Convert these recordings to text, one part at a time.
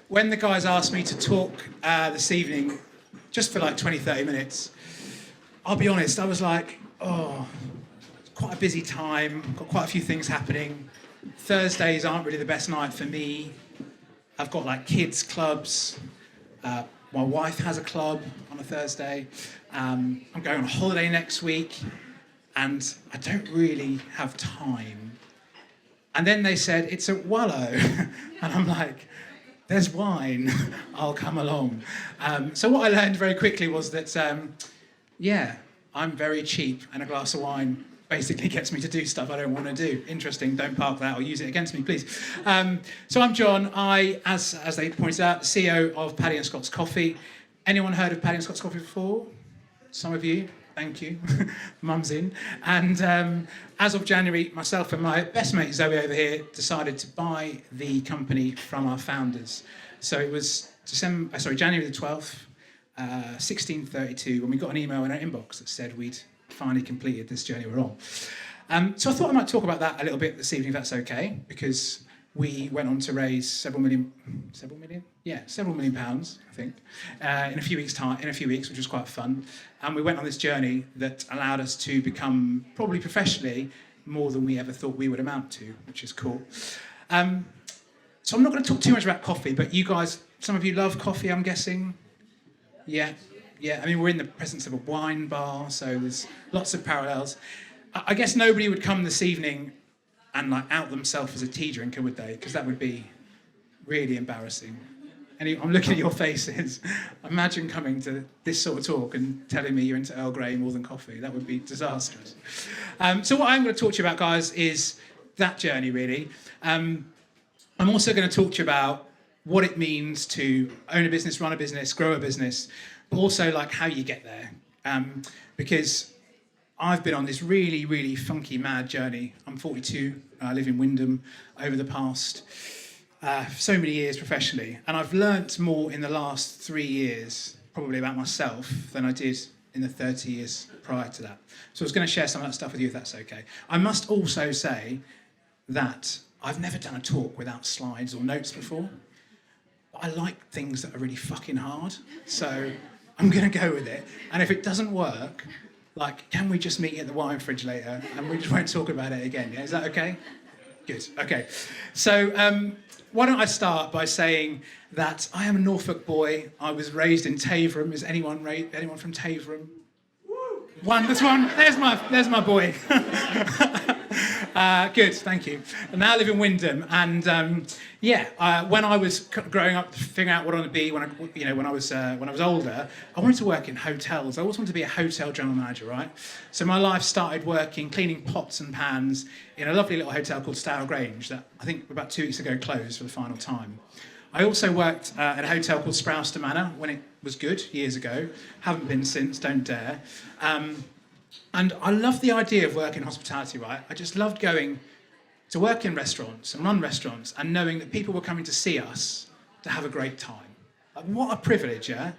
when the guys asked me to talk this evening, just for like 20, 30 minutes, I'll be honest, I was like, oh, it's quite a busy time, got quite a few things happening. Thursdays aren't really the best night for me. I've got like kids clubs. My wife has a club on a Thursday. I'm going on holiday next week, and I don't really have time. And then they said, it's at Wallow. And I'm like, there's wine, I'll come along. So what I learned very quickly was that, I'm very cheap, and a glass of wine basically gets me to do stuff I don't want to do. Interesting, don't park that or use it against me, please. So I'm John. As they pointed out, the CEO of Paddy Scott's Coffee. Anyone heard of Paddy Scott's Coffee before? Some of you. Thank you. Mum's in. And as of January, myself and my best mate Zoe over here decided to buy the company from our founders. So it was January the 12th, 1632, when we got an email in our inbox that said we'd finally completed this journey we're on. So I thought I might talk about that a little bit this evening, if that's okay, because we went on to raise several million pounds, I think, in a few weeks, which was quite fun. And we went on this journey that allowed us to become, probably professionally, more than we ever thought we would amount to, which is cool. So I'm not going to talk too much about coffee, but you guys, some of you love coffee, I'm guessing? Yeah. I mean, we're in the presence of a wine bar, so there's lots of parallels. I guess nobody would come this evening and like out themselves as a tea drinker, would they? Because that would be really embarrassing. And I'm looking at your faces. Imagine coming to this sort of talk and telling me you're into Earl Grey more than coffee. That would be disastrous. So what I'm going to talk to you about, guys, is that journey, really. I'm also going to talk to you about what it means to own a business, run a business, grow a business, but also like how you get there. Because I've been on this really, really funky, mad journey. I'm 42, I live in Wyndham, over the past so many years professionally. And I've learnt more in the last 3 years, probably about myself, than I did in the 30 years prior to that. So I was going to share some of that stuff with you, if that's okay. I must also say that I've never done a talk without slides or notes before. But I like things that are really fucking hard. So I'm going to go with it. And if it doesn't work, like, can we just meet at the wine fridge later and we just won't talk about it again? Yeah, is that okay? Good, okay. So why don't I start by saying that I am a Norfolk boy. I was raised in Taverham. Is anyone from Taverham? One, that's one. There's my boy. Good, thank you. And now I live in Wyndham, and when I was growing up, figuring out what I wanted to be when I was older, I wanted to work in hotels. I always wanted to be a hotel general manager, right? So my life started working, cleaning pots and pans in a lovely little hotel called Stowell Grange that I think about 2 weeks ago closed for the final time. I also worked at a hotel called Sprowster Manor when it was good, years ago. Haven't been since, don't dare. And I love the idea of working in hospitality, right? I just loved going to work in restaurants and run restaurants and knowing that people were coming to see us to have a great time. Like, what a privilege, yeah?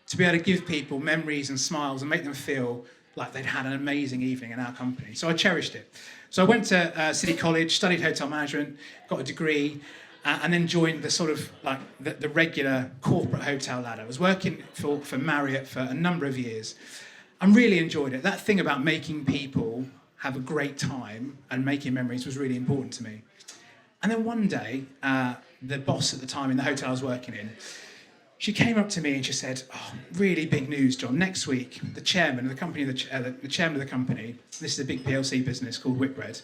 To be able to give people memories and smiles and make them feel like they'd had an amazing evening in our company. So I cherished it. So I went to City College, studied hotel management, got a degree, and then joined the sort of like the regular corporate hotel ladder. I was working for Marriott for a number of years. I really enjoyed it. That thing about making people have a great time and making memories was really important to me. And then one day, the boss at the time in the hotel I was working in, she came up to me and she said, "Oh, really big news, John. Next week, the chairman of the company, the chairman of the company, this is a big PLC business called Whitbread,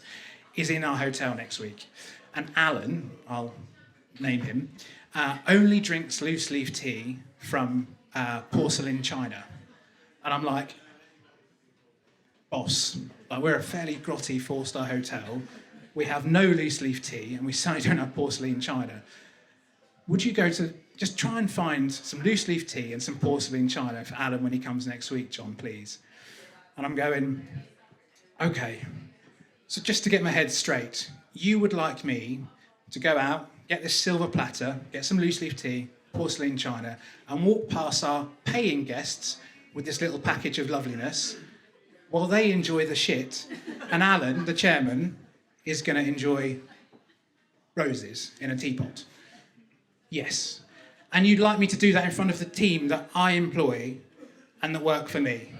is in our hotel next week. And Alan, I'll name him, only drinks loose leaf tea from porcelain china." And I'm like, boss, like, we're a fairly grotty 4-star hotel. We have no loose leaf tea, and we certainly don't have porcelain china. Would you go to just try and find some loose leaf tea and some porcelain china for Alan when he comes next week, John, please? And I'm going, okay. So just to get my head straight, you would like me to go out, get this silver platter, get some loose leaf tea, porcelain china, and walk past our paying guests with this little package of loveliness while they enjoy the shit, and Alan, the chairman, is going to enjoy roses in a teapot. Yes. And you'd like me to do that in front of the team that I employ and that work for me?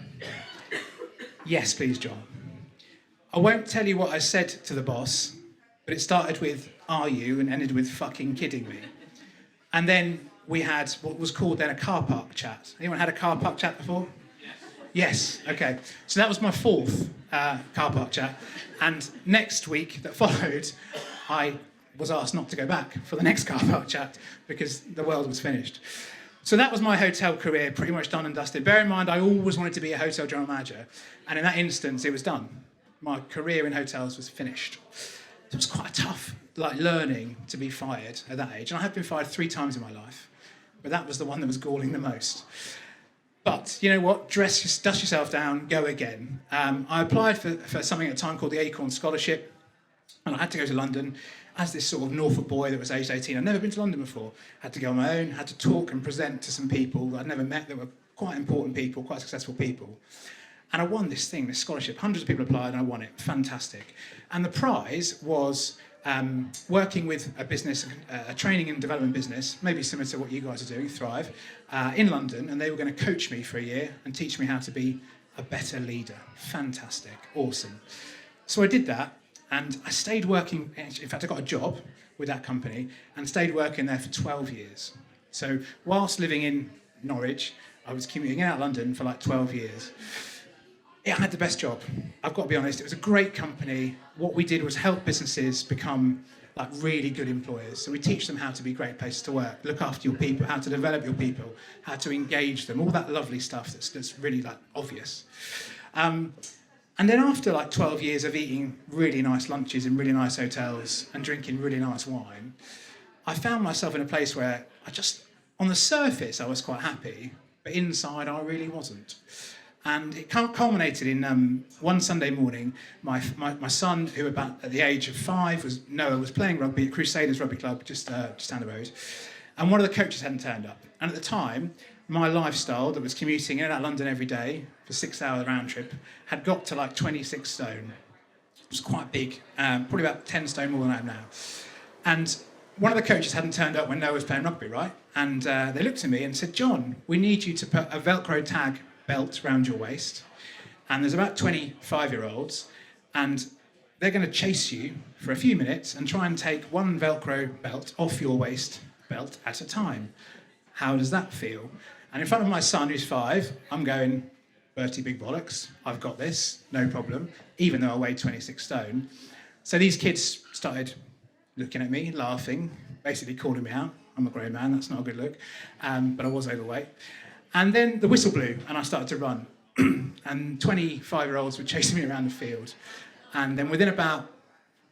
Yes, please, John. I won't tell you what I said to the boss, but it started with, "Are you?" and ended with, "Fucking kidding me." And then we had what was called then a car park chat. Anyone had a car park chat before? Yes, okay. So that was my fourth car park chat. And next week that followed, I was asked not to go back for the next car park chat because the world was finished. So that was my hotel career, pretty much done and dusted. Bear in mind, I always wanted to be a hotel general manager. And in that instance, it was done. My career in hotels was finished. It was quite tough, learning to be fired at that age. And I have been fired 3 times in my life, but that was the one that was galling the most. But you know what? Dust yourself down, go again. I applied for something at the time called the Acorn Scholarship, and I had to go to London. As this sort of Norfolk boy that was aged 18, I'd never been to London before. Had to go on my own, had to talk and present to some people that I'd never met that were quite important people, quite successful people. And I won this scholarship. Hundreds of people applied and I won it. Fantastic. And the prize was working with a business, a training and development business, maybe similar to what you guys are doing, Thrive, in London. And they were going to coach me for a year and teach me how to be a better leader. Fantastic. Awesome. So I did that. And I stayed working, in fact, I got a job with that company and stayed working there for 12 years. So whilst living in Norwich, I was commuting in out of London for 12 years. Yeah, I had the best job. I've got to be honest, it was a great company. What we did was help businesses become really good employers. So we teach them how to be great places to work, look after your people, how to develop your people, how to engage them, all that lovely stuff that's really obvious. And then after 12 years of eating really nice lunches in really nice hotels and drinking really nice wine, I found myself in a place where on the surface, I was quite happy, but inside I really wasn't. And it culminated in one Sunday morning, my son, who about at the age of 5, Noah, was playing rugby at Crusaders Rugby Club just down the road. And one of the coaches hadn't turned up. And at the time, my lifestyle that was commuting in and out of London every day for 6-hour round trip had got to 26 stone. It was quite big, probably about 10 stone more than I am now. And one of the coaches hadn't turned up when Noah was playing rugby, right? And they looked at me and said, "John, we need you to put a Velcro tag belt around your waist. And there's about 25-year-olds, and they're going to chase you for a few minutes and try and take one Velcro belt off your waist belt at a time. How does that feel?" And in front of my son, who's 5, I'm going, "Bertie, big bollocks, I've got this, no problem," even though I weighed 26 stone. So these kids started looking at me, laughing, basically calling me out. I'm a grown man, that's not a good look, but I was overweight. And then the whistle blew, and I started to run. And 25-year-olds were chasing me around the field. And then within about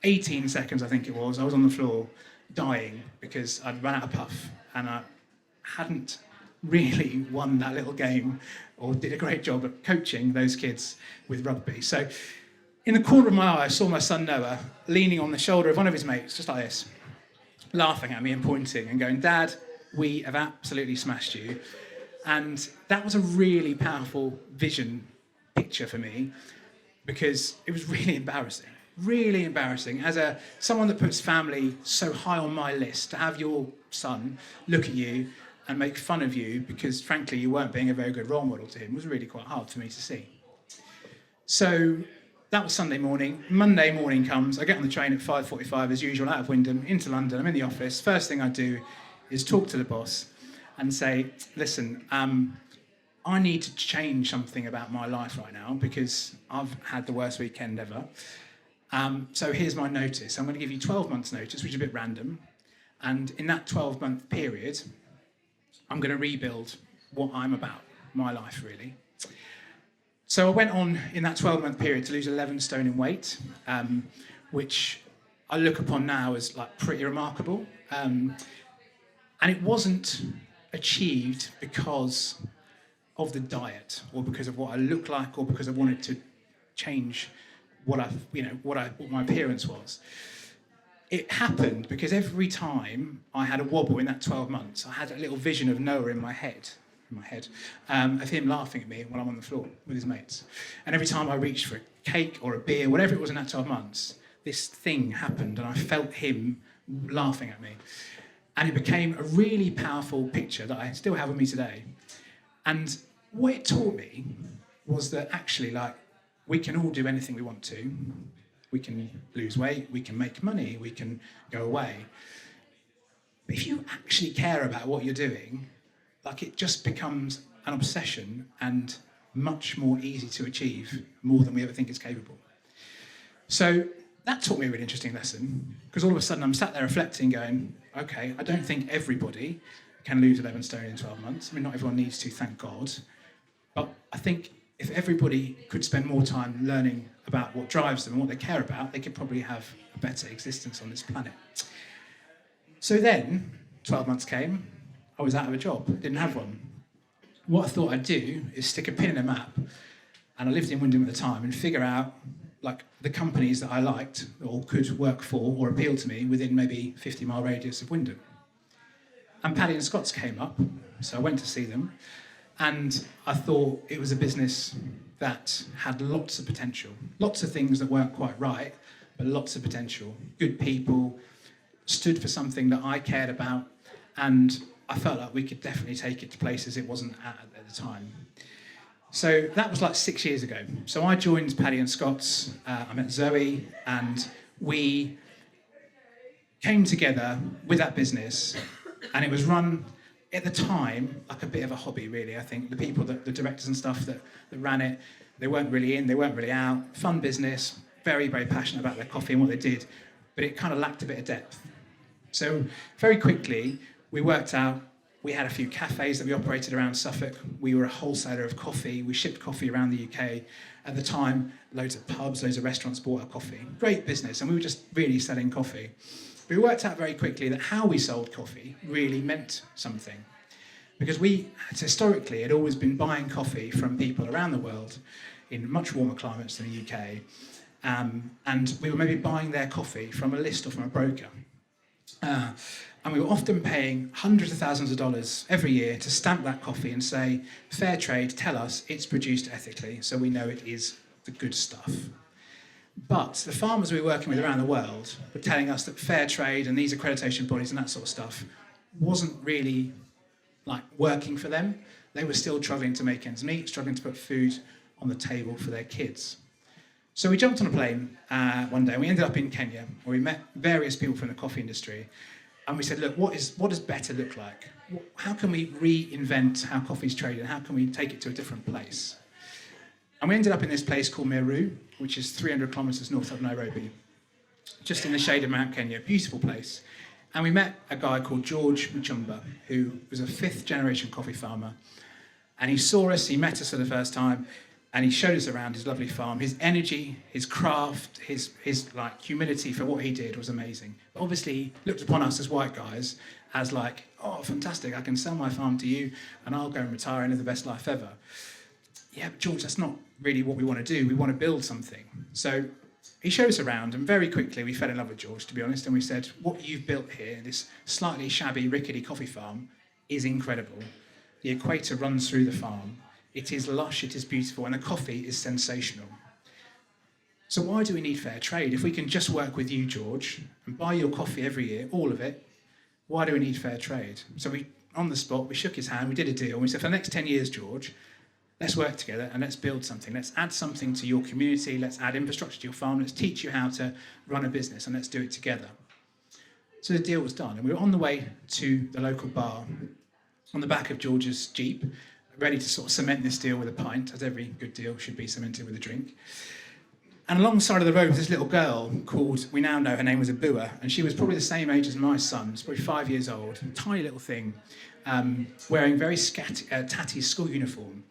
18 seconds, I think it was, I was on the floor dying because I'd run out of puff, and I hadn't really won that little game or did a great job at coaching those kids with rugby. So in the corner of my eye, I saw my son Noah leaning on the shoulder of one of his mates, just like this, laughing at me and pointing and going, "Dad, we have absolutely smashed you." And that was a really powerful vision picture for me because it was really embarrassing. Really embarrassing. As someone that puts family so high on my list, to have your son look at you and make fun of you because, frankly, you weren't being a very good role model to him was really quite hard for me to see. So that was Sunday morning. Monday morning comes. I get on the train at 5:45 as usual, out of Wyndham, into London. I'm in the office. First thing I do is talk to the boss and say, "Listen, I need to change something about my life right now because I've had the worst weekend ever. So here's my notice. I'm going to give you 12 months notice, which is a bit random. And in that 12-month period, I'm going to rebuild what I'm about, my life, really." So I went on in that 12-month period to lose 11 stone in weight, which I look upon now as pretty remarkable. And it wasn't achieved because of the diet or because of what I look like or because I wanted to change what my appearance was. It happened because every time I had a wobble in that 12 months, I had a little vision of Noah in my head, of him laughing at me while I'm on the floor with his mates. And every time I reached for a cake or a beer, whatever it was in that 12 months, this thing happened and I felt him laughing at me. And it became a really powerful picture that I still have with me today. And what it taught me was that actually, like, we can all do anything we want to. We can lose weight, we can make money, we can go away. But if you actually care about what you're doing, like, it just becomes an obsession and much more easy to achieve, more than we ever think is capable. So that taught me a really interesting lesson, because all of a sudden I'm sat there reflecting, going, okay, I don't think everybody can lose 11 stone in 12 months. I mean, not everyone needs to, thank God. But I think if everybody could spend more time learning about what drives them and what they care about, they could probably have a better existence on this planet. So then, 12 months came, I was out of a job, didn't have one. What I thought I'd do is stick a pin in a map, and I lived in Wyndham at the time, and figure out, like, the companies that I liked or could work for or appeal to me within maybe 50-mile radius of Wyndham. And Paddy and Scott's came up, so I went to see them, and I thought it was a business that had lots of potential, lots of things that weren't quite right, but lots of potential. Good people, stood for something that I cared about, and I felt like we could definitely take it to places it wasn't at the time. So that was like 6 years ago. So I joined Paddy and Scott's, I met Zoe, and we came together with that business, and it was run at the time like a bit of a hobby, really. I think the people, the directors and stuff that ran it, they weren't really in, they weren't really out. Fun business, very, very passionate about their coffee and what they did, but it kind of lacked a bit of depth. So very quickly, we worked out, we had a few cafes that we operated around Suffolk. We were a wholesaler of coffee. We shipped coffee around the UK. At the time, loads of pubs, loads of restaurants bought our coffee. Great business, and we were just really selling coffee. But we worked out very quickly that how we sold coffee really meant something. Because we, historically, had always been buying coffee from people around the world in much warmer climates than the UK. And we were maybe buying their coffee from a list or from a broker. And we were often paying hundreds of thousands of dollars every year to stamp that coffee and say, fair trade, tell us it's produced ethically, so we know it is the good stuff. But the farmers we were working with around the world were telling us that fair trade and these accreditation bodies and that sort of stuff wasn't really, like, working for them. They were still struggling to make ends meet, struggling to put food on the table for their kids. So we jumped on a plane one day, and we ended up in Kenya, where we met various people from the coffee industry. And we said, look, what does better look like? How can we reinvent how coffee's traded? How can we take it to a different place? And we ended up in this place called Meru, which is 300 kilometres north of Nairobi, just in the shade of Mount Kenya, beautiful place. And we met a guy called George Muchumba, who was a fifth-generation coffee farmer. And he saw us, he met us for the first time, and he showed us around his lovely farm. His energy, his craft, his like humility for what he did was amazing. But obviously, he looked upon us as white guys as like, oh, fantastic, I can sell my farm to you, and I'll go and retire and live the best life ever. Yeah, but George, that's not really what we want to do. We want to build something. So he showed us around, and very quickly we fell in love with George, to be honest, and we said, what you've built here, this slightly shabby, rickety coffee farm, is incredible. The equator runs through the farm. It is lush, it is beautiful, and the coffee is sensational. So why do we need fair trade? If we can just work with you, George, and buy your coffee every year, all of it, why do we need fair trade? So we, on the spot, we shook his hand, we did a deal, and we said, for the next 10 years, George, let's work together and let's build something. Let's add something to your community, let's add infrastructure to your farm, let's teach you how to run a business, and let's do it together. So the deal was done, and we were on the way to the local bar, on the back of George's Jeep, ready to sort of cement this deal with a pint, as every good deal should be cemented with a drink. And alongside of the road was this little girl called, we now know her name was Abua, and she was probably the same age as my son, was probably 5 years old, tiny little thing, wearing very tatty school uniform.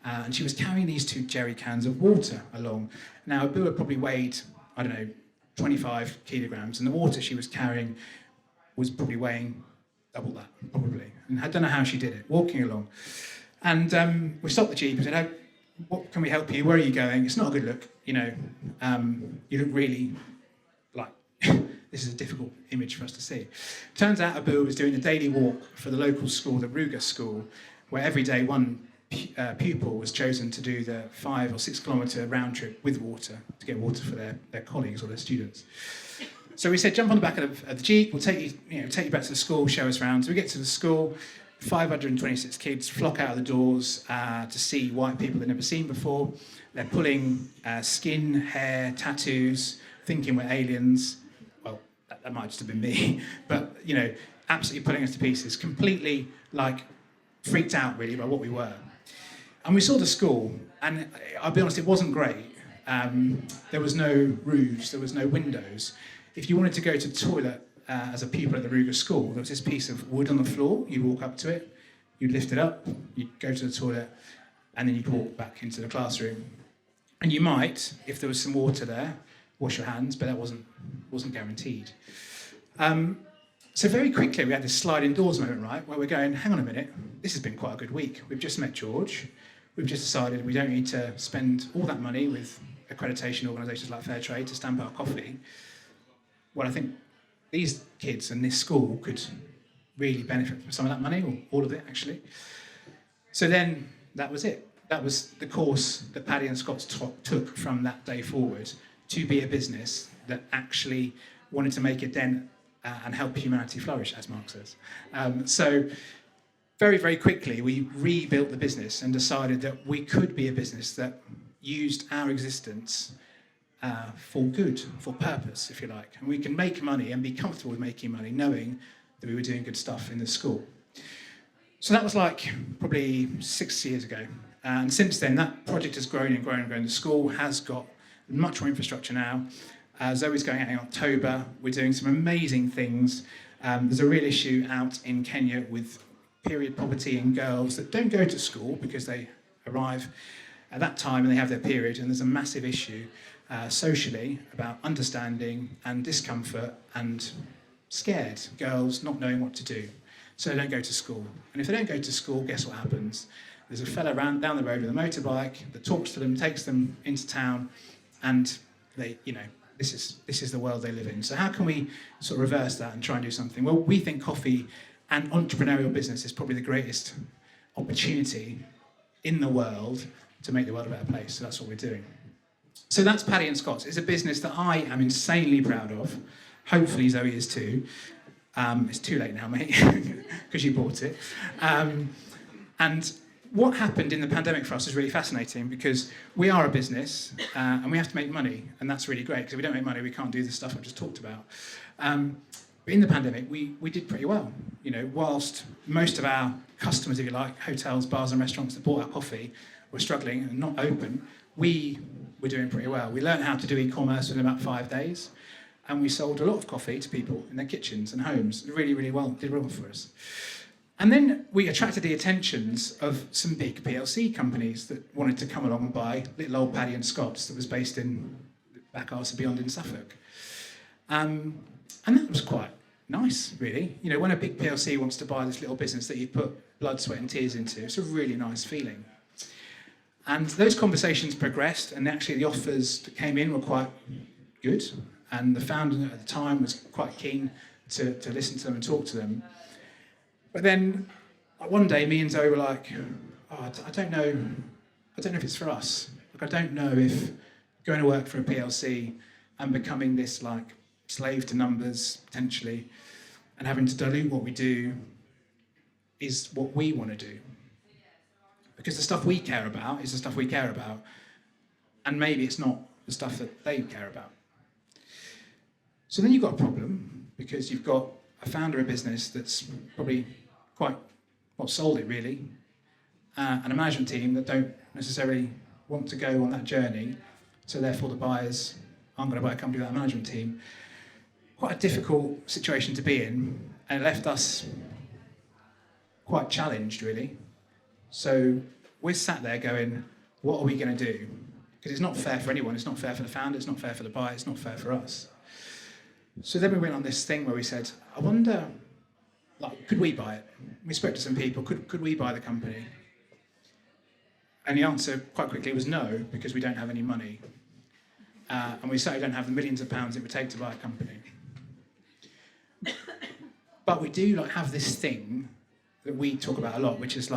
And she was carrying these 2 jerry cans of water along. Now, Abua probably weighed, I don't know, 25 kilograms, and the water she was carrying was probably weighing double that, probably. And I don't know how she did it, walking along. And we stopped the Jeep and said, oh, what can we help you? Where are you going? It's not a good look, you know. You look really like, this is a difficult image for us to see. Turns out Abu was doing a daily walk for the local school, the Ruga school, where every day one pupil was chosen to do the 5 or 6 kilometre round trip with water, to get water for their colleagues or their students. So we said, jump on the back of the Jeep, we'll take you back to the school, show us around. So we get to the school, 526 kids flock out of the doors to see white people they've never seen before. They're pulling skin, hair, tattoos, thinking we're aliens. Well, that might just have been me, but absolutely pulling us to pieces, completely freaked out really by what we were. And we saw the school, and I'll be honest, it wasn't great. There was no roofs, there was no windows. If you wanted to go to the toilet as a pupil at the Ruger school, there was this piece of wood on the floor. You'd walk up to it, you'd lift it up, you'd go to the toilet, and then you'd walk back into the classroom. And you might, if there was some water there, wash your hands, but that wasn't guaranteed. So very quickly we had this sliding doors moment, right, where we're going, hang on a minute, this has been quite a good week. We've just met George. We've just decided we don't need to spend all that money with accreditation organisations like Fairtrade to stamp our coffee. Well, I think these kids and this school could really benefit from some of that money, or all of it actually. So then that was it. That was the course that Paddy and Scott took from that day forward to be a business that actually wanted to make a dent and help humanity flourish, as Mark says. So very, very quickly, we rebuilt the business and decided that we could be a business that used our existence for good, for purpose, if you like. And we can make money and be comfortable with making money, knowing that we were doing good stuff in the school. So that was probably 6 years ago. And since then, that project has grown and grown and grown. The school has got much more infrastructure now. Zoe's going out in October. We're doing some amazing things. There's a real issue out in Kenya with period poverty in girls that don't go to school because they arrive at that time and they have their period, and there's a massive issue socially about understanding and discomfort and scared girls not knowing what to do. So they don't go to school. And if they don't go to school, guess what happens? There's a fella down the road with a motorbike that talks to them, takes them into town, and they, this is the world they live in. So how can we sort of reverse that and try and do something? Well, we think coffee and entrepreneurial business is probably the greatest opportunity in the world to make the world a better place. So that's what we're doing. So that's Paddy and Scott's. It's a business that I am insanely proud of. Hopefully Zoe is too. It's too late now, mate, because you bought it. And what happened in the pandemic for us is really fascinating, because we are a business and we have to make money, and that's really great, because if we don't make money, we can't do the stuff I just talked about. But in the pandemic, we did pretty well. Whilst most of our customers, if you like, hotels, bars and restaurants that bought our coffee were struggling and not open, we were doing pretty well. We learned how to do e-commerce within about 5 days, and we sold a lot of coffee to people in their kitchens and homes. Really, really well, did well for us. And then we attracted the attentions of some big PLC companies that wanted to come along and buy little old Paddy and Scott's that was based in back arse and beyond in Suffolk. And that was quite nice, really. When a big PLC wants to buy this little business that you put blood, sweat and tears into, it's a really nice feeling. And those conversations progressed, and actually the offers that came in were quite good. And the founder at the time was quite keen to listen to them and talk to them. But then one day, me and Zoe were like, I don't know if it's for us. I don't know if going to work for a PLC and becoming this slave to numbers, potentially, and having to dilute what we do is what we want to do. Because the stuff we care about is the stuff we care about, and maybe it's not the stuff that they care about. So then you've got a problem, because you've got a founder of a business that's probably sold it really, and a management team that don't necessarily want to go on that journey, so therefore the buyers aren't going to buy a company without a management team. Quite a difficult situation to be in, and it left us quite challenged really. So we're sat there going, what are we going to do? Because it's not fair for anyone. It's not fair for the founder, it's not fair for the buyer, it's not fair for us. So then we went on this thing where we said, I wonder, could we buy it? We spoke to some people, could we buy the company? And the answer quite quickly was no, because we don't have any money. And we certainly don't have the millions of pounds it would take to buy a company. But we do have this thing that we talk about a lot, which is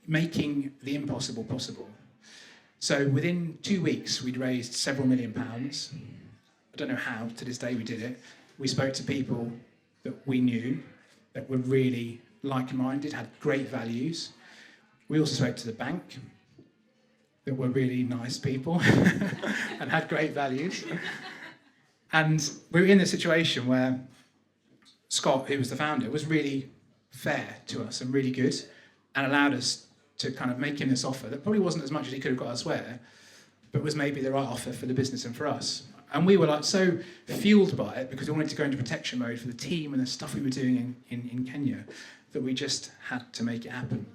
making the impossible possible. So within 2 weeks, we'd raised several £1 million. I don't know how, to this day we did it. We spoke to people that we knew that were really like-minded, had great values. We also spoke to the bank that were really nice people and had great values. And we were in a situation where Scott, who was the founder, was really fair to us and really good and allowed us to kind of make him this offer that probably wasn't as much as he could have got elsewhere, but was maybe the right offer for the business and for us. And we were like so fueled by it because we wanted to go into protection mode for the team and the stuff we were doing in Kenya that we just had to make it happen.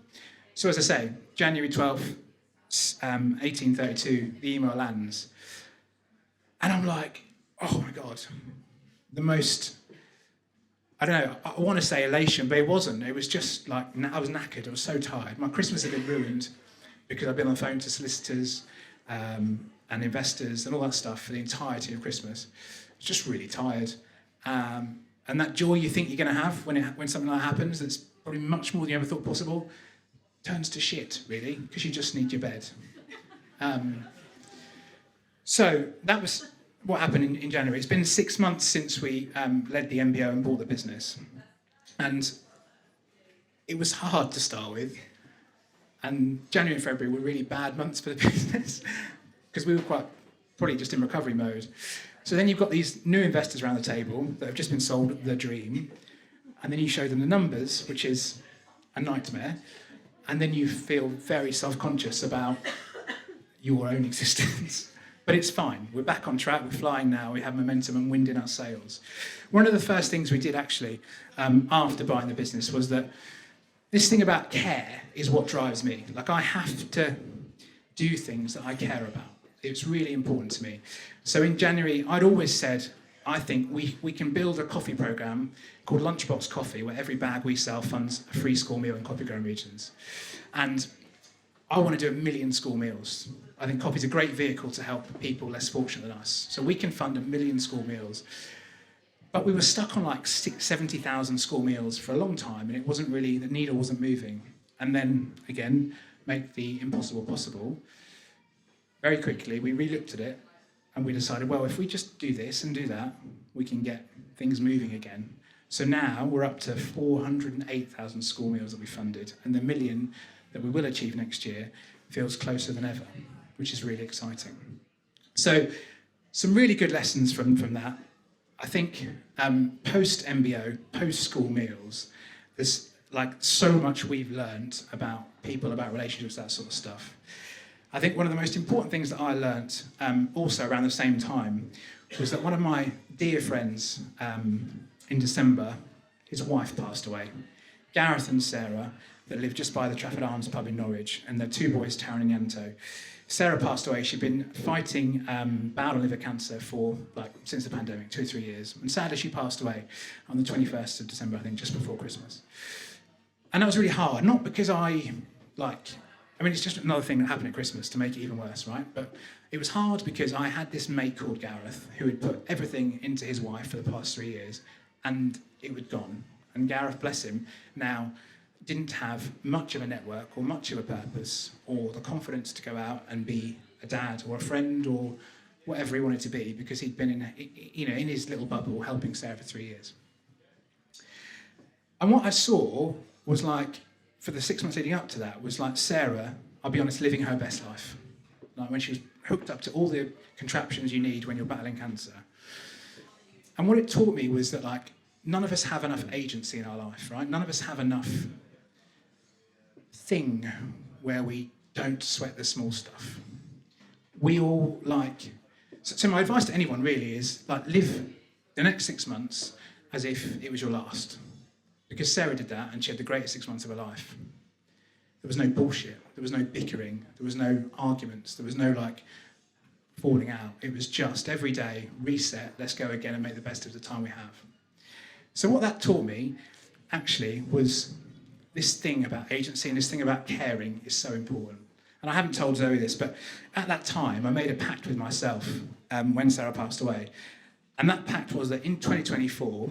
So as I say, January 12th, 1832, the email lands. And I'm like, oh my God, the most, I don't know, I want to say elation, but it wasn't. It was just like, I was knackered, I was so tired. My Christmas had been ruined because I'd been on the phone to solicitors and investors and all that stuff for the entirety of Christmas. I was just really tired. And that joy you think you're going to have when something like that happens, that's probably much more than you ever thought possible, turns to shit, really, because you just need your bed. So that was what happened in January. It's been 6 months since we led the MBO and bought the business. And it was hard to start with. And January and February were really bad months for the business because we were quite probably just in recovery mode. So then you've got these new investors around the table that have just been sold the dream. And then you show them the numbers, which is a nightmare. And then you feel very self-conscious about your own existence. But it's fine. We're back on track. We're flying now. We have momentum and wind in our sails. One of the first things we did actually after buying the business was that this thing about care is what drives me. Like, I have to do things that I care about. It's really important to me. So in January, I'd always said, I think we can build a coffee programme called Lunchbox Coffee, where every bag we sell funds a free school meal in coffee-growing regions. And I want to do 1 million school meals. I think coffee's a great vehicle to help people less fortunate than us. So we can fund 1 million school meals. But we were stuck on like 70,000 school meals for a long time, and it wasn't really, the needle wasn't moving. And then, again, make the impossible possible. Very quickly, we re-looked at it, and we decided, well, if we just do this and do that, we can get things moving again. So now we're up to 408,000 school meals that we funded, and the 1 million that we will achieve next year feels closer than ever, which is really exciting. So some really good lessons from that. I think post-MBO, post-school meals, there's like so much we've learned about people, about relationships, that sort of stuff. I think one of the most important things that I learned also around the same time was that one of my dear friends in December, his wife passed away. Gareth and Sarah, that lived just by the Trafford Arms pub in Norwich, and their 2 boys, Taryn and Yanto. Sarah passed away. She'd been fighting bowel and liver cancer for since the pandemic, 2 or 3 years. And sadly, she passed away on the 21st of December, I think, just before Christmas. And that was really hard, not because it's just another thing that happened at Christmas to make it even worse, right? But it was hard because I had this mate called Gareth who had put everything into his wife for the past 3 years, and it was gone. And Gareth, bless him, now didn't have much of a network or much of a purpose or the confidence to go out and be a dad or a friend or whatever he wanted to be because he'd been in his little bubble helping Sarah for 3 years. And what I saw was for the 6 months leading up to that, was Sarah, I'll be honest, living her best life. Like when she was hooked up to all the contraptions you need when you're battling cancer. And what it taught me was that none of us have enough agency in our life, right? None of us have enough thing where we don't sweat the small stuff. We all so my advice to anyone really is live the next 6 months as if it was your last. Because Sarah did that and she had the greatest 6 months of her life. There was no bullshit, there was no bickering, there was no arguments, there was no falling out. It was just every day, reset, let's go again and make the best of the time we have. So what that taught me actually was this thing about agency and this thing about caring is so important. And I haven't told Zoe this, but at that time I made a pact with myself when Sarah passed away. And that pact was that in 2024,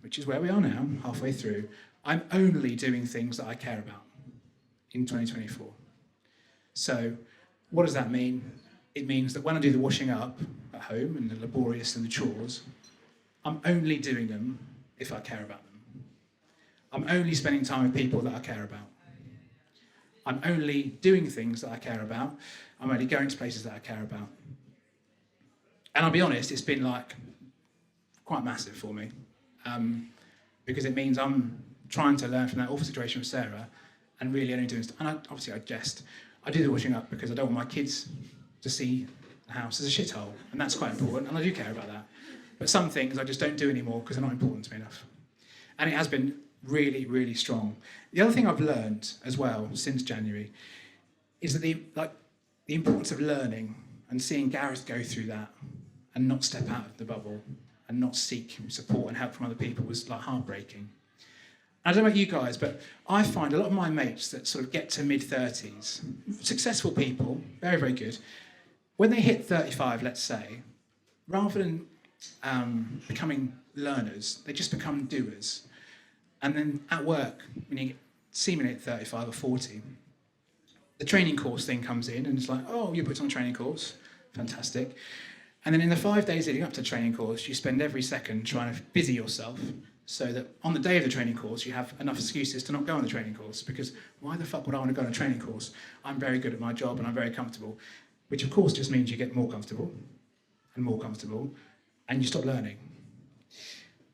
which is where we are now, halfway through, I'm only doing things that I care about in 2024. So what does that mean? it means that when I do the washing up at home and the laborious and the chores, I'm only doing them if I care about them. I'm only spending time with people that I care about. I'm only doing things that I care about. I'm only going to places that I care about. And I'll be honest, it's been like quite massive for me, because it means I'm trying to learn from that awful situation with Sarah and really only doing stuff. And obviously I jest. I do the washing up because I don't want my kids to see the house as a shithole, and that's quite important, and I do care about that. But some things I just don't do anymore because they're not important to me enough. And it has been really, really strong. The other thing I've learned as well since January is that the importance of learning and seeing Gareth go through that and not step out of the bubble and not seek support and help from other people was like heartbreaking. I don't know about you guys, but I find a lot of my mates that sort of get to mid-30s, successful people, very, very good, when they hit 35, let's say, rather than becoming learners, they just become doers. And then at work, when you get seemingly at 35 or 40, the training course thing comes in and it's like, oh, you put on a training course, fantastic. And then in the 5 days leading up to the training course, you spend every second trying to busy yourself so that on the day of the training course, you have enough excuses to not go on the training course, because why the fuck would I want to go on a training course? I'm very good at my job and I'm very comfortable, which of course just means you get more comfortable, and you stop learning.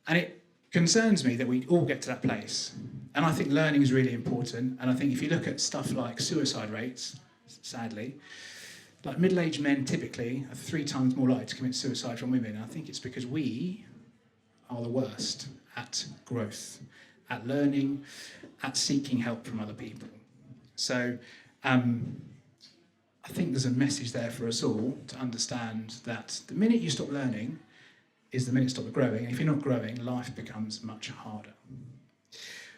And it concerns me that we all get to that place. And I think learning is really important. And I think if you look at stuff like suicide rates, sadly, like middle-aged men typically are 3 times more likely to commit suicide from women. And I think it's because we are the worst at growth, at learning, at seeking help from other people. So I think there's a message there for us all to understand that the minute you stop learning is the minute you stop growing. And if you're not growing, life becomes much harder.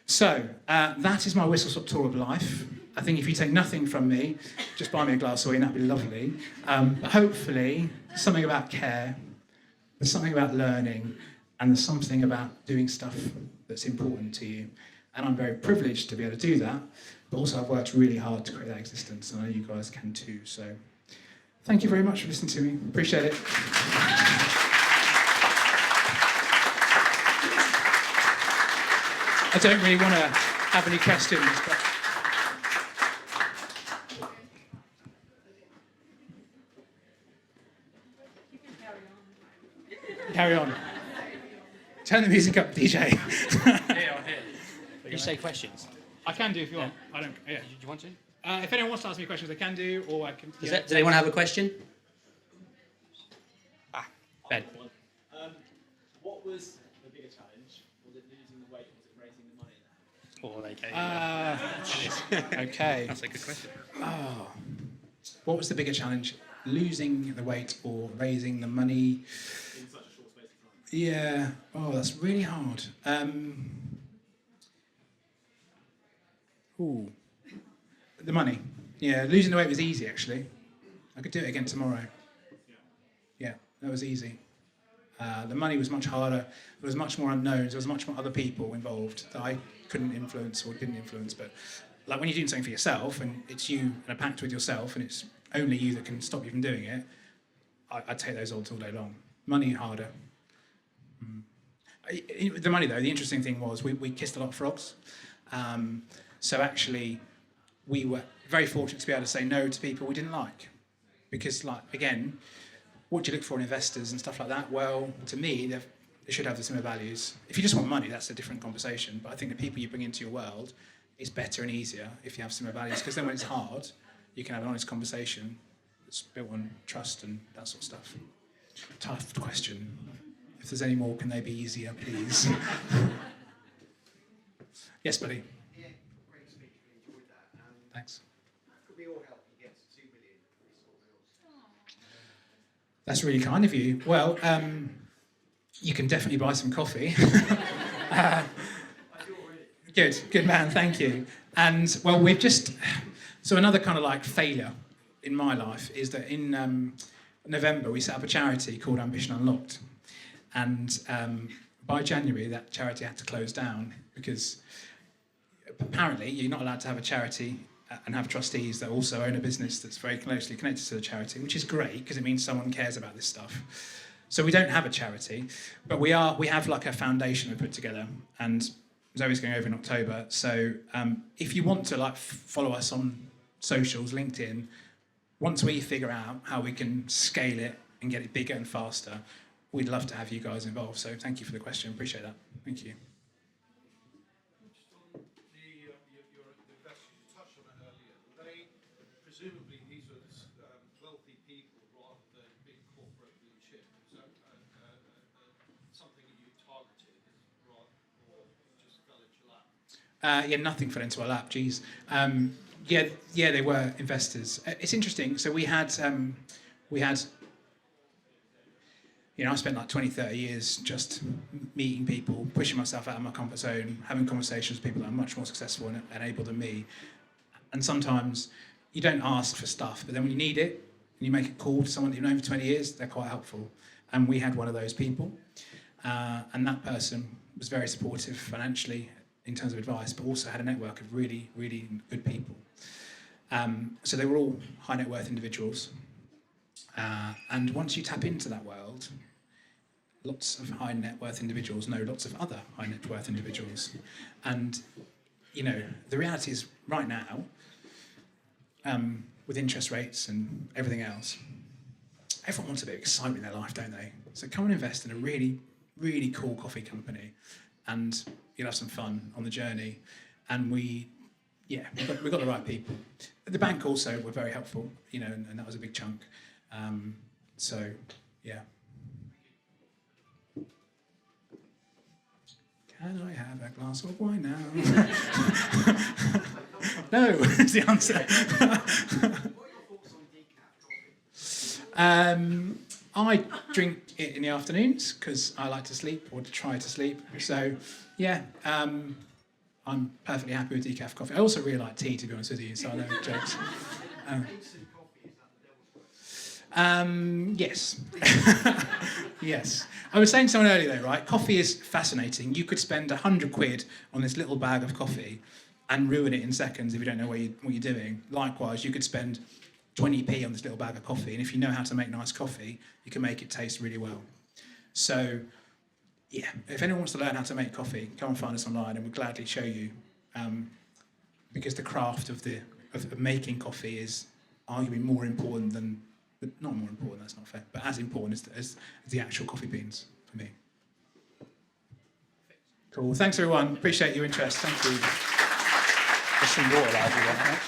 So that is my whistle-stop tour of life. I think if you take nothing from me, just buy me a glass of wine, that'd be lovely. But hopefully, something about care, there's something about learning, and there's something about doing stuff that's important to you. And I'm very privileged to be able to do that, but also I've worked really hard to create that existence, and I know you guys can too. So thank you very much for listening to me. Appreciate it. I don't really want to have any questions, but... Carry on. Turn the music up, DJ. Here. You say questions. I can do if you want. I don't. Yeah. Do you want to? If anyone wants to ask me questions, they can do, or I can. Do anyone have a question? Ben. What was the bigger challenge? Was it losing the weight, or was it raising the money? Oh, okay. Okay. That's a good question. Oh. What was the bigger challenge? Losing the weight or raising the money? In such a short space of time. Yeah. Oh, that's really hard. Ooh. The money. Yeah, losing the weight was easy, actually. I could do it again tomorrow. Yeah, that was easy. The money was much harder. There was much more unknowns. There was much more other people involved that I couldn't influence or didn't influence. But like when you're doing something for yourself and it's you and a pact with yourself and it's only you that can stop you from doing it, I'd take those odds all day long. Money harder. The money though, the interesting thing was we kissed a lot of frogs. So actually we were very fortunate to be able to say no to people we didn't like. Because like, again, what do you look for in investors and stuff like that? Well, to me, they should have the similar values. If you just want money, that's a different conversation. But I think the people you bring into your world is better and easier if you have similar values. Because then when it's hard, you can have an honest conversation that's built on trust and that sort of stuff. Tough question. If there's any more, can they be easier, please? Yes, buddy. Yeah, great speech. We enjoyed that. Thanks. Could we all help you get to 2 million for these sort of bills? That's really kind of you. Well, you can definitely buy some coffee. Good man, thank you. And well, we've just, so another kind of like failure in my life is that in November we set up a charity called Ambition Unlocked. And by January that charity had to close down because apparently you're not allowed to have a charity and have trustees that also own a business that's very closely connected to the charity, which is great because it means someone cares about this stuff. So we don't have a charity, but we have like a foundation we put together, and Zoe's going over in October. So if you want to like follow us on socials, LinkedIn, once we figure out how we can scale it and get it bigger and faster, we'd love to have you guys involved. So thank you for the question. Appreciate that. Thank you. Your investors, you touched on it earlier. They presumably these are wealthy people rather than big corporate blue chip. Is that something that you targeted, or just fell into your lap? Yeah, nothing fell into our lap. Geez. Yeah, they were investors. It's interesting. So we had. You know, I spent like 20, 30 years just meeting people, pushing myself out of my comfort zone, having conversations with people that are much more successful and able than me. And sometimes you don't ask for stuff, but then when you need it, and you make a call to someone that you've known for 20 years, they're quite helpful. And we had one of those people. And that person was very supportive financially in terms of advice, but also had a network of really, really good people. So they were all high net worth individuals. And once you tap into that world, lots of high net worth individuals know lots of other high net worth individuals. And, you know, the reality is right now, with interest rates and everything else, everyone wants a bit of excitement in their life, don't they? So come and invest in a really, really cool coffee company and you'll have some fun on the journey. And we got the right people. The bank also were very helpful, you know, and that was a big chunk. So, yeah. Can I have a glass of wine now? No, is the answer. What are your thoughts on decaf coffee? I drink it in the afternoons because I like to sleep or to try to sleep. So, yeah, I'm perfectly happy with decaf coffee. I also really like tea, to be honest with you, so I know jokes. Instant coffee, is that the devil's work? Yes. Yes. I was saying to someone earlier though, right? Coffee is fascinating. You could spend 100 quid on this little bag of coffee and ruin it in seconds if you don't know what you're doing. Likewise, you could spend 20p on this little bag of coffee, and if you know how to make nice coffee, you can make it taste really well. So, yeah, if anyone wants to learn how to make coffee, come and find us online and we'll gladly show you. Because the craft of making coffee is arguably more important than, not more important, that's not fair, but as important as the actual coffee beans for me. Cool. Thanks everyone. Appreciate your interest. Thank you. There's some water there if you want, mate.